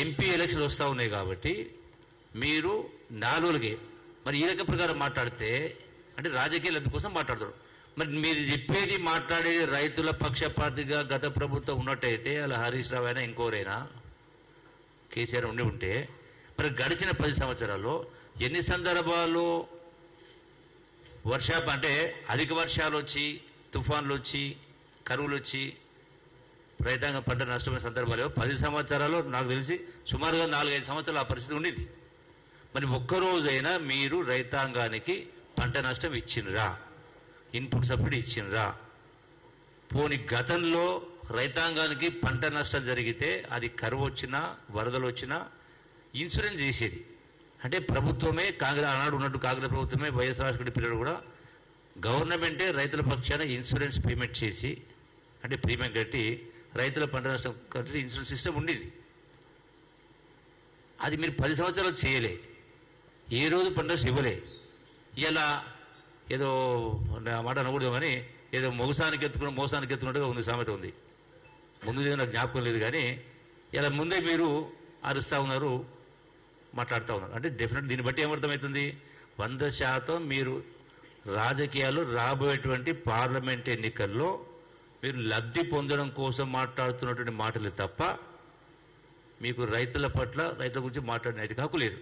MP ఎలక్షన్లు వస్తూ ఉన్నాయి కాబట్టి మీరు 4 రోజులకే మరి ఈ రకం ప్రకారం మాట్లాడితే అంటే రాజకీయ లబ్ధి కోసం మాట్లాడతారు. మరి మీరు చెప్పేది మాట్లాడేది రైతుల పక్షపాతిగా గత ప్రభుత్వం ఉన్నట్టయితే అలా హరీష్ రావు అయినా ఇంకోరైనా కేసీఆర్ ఉంటే మరి గడిచిన 10 సంవత్సరాల్లో ఎన్ని సందర్భాల్లో అంటే అధిక వర్షాలు వచ్చి తుఫాన్లు వచ్చి కరువులు వచ్చి రైతాంగం పంట నష్టమైన సందర్భాలు 10 సంవత్సరాలు నాకు తెలిసి సుమారుగా 4-5 సంవత్సరాలు ఆ పరిస్థితి ఉండింది. మరి ఒక్కరోజైనా మీరు రైతాంగానికి పంట నష్టం ఇచ్చినరా, ఇన్పుట్ సబ్సిడీ ఇచ్చినరా? పోని గతంలో రైతాంగానికి పంట నష్టం జరిగితే అది కరువు వచ్చినా వరదలు వచ్చినా ఇన్సూరెన్స్ చేసేది. అంటే ప్రభుత్వమే ఆనాడు ఉన్నట్టు కాంగ్రెస్ ప్రభుత్వమే వైఎస్ఆర్ రాజశేఖర పీరియడ్ కూడా గవర్నమెంటే రైతుల పక్షాన ఇన్సూరెన్స్ పేమెంట్ చేసి అంటే ప్రీమియం కట్టి రైతుల పంట నష్టం కట్టి ఇన్సూరెన్స్ సిస్టమ్ ఉండేది. అది మీరు 10 సంవత్సరాలు చేయలే, ఏ రోజు పంట నష్టం ఇవ్వలే. ఇలా ఏదో మాట అనకూడదు కానీ ఏదో మోసానికి ఎత్తుకున్నట్టుగా ఉంది సామెత ఉంది. ముందు నాకు జ్ఞాపకం లేదు కానీ ఇలా ముందే మీరు అరుస్తూ ఉన్నారు, మాట్లాడుతూ ఉన్నారు. అంటే డెఫినెట్ దీన్ని బట్టి ఏమర్థమవుతుంది? 100% మీరు రాజకీయాలు రాబోయేటువంటి పార్లమెంట్ ఎన్నికల్లో మీరు లబ్ధి పొందడం కోసం మాట్లాడుతున్నటువంటి మాటలు తప్ప మీకు రైతుల గురించి మాట్లాడిన హక్కు లేదు.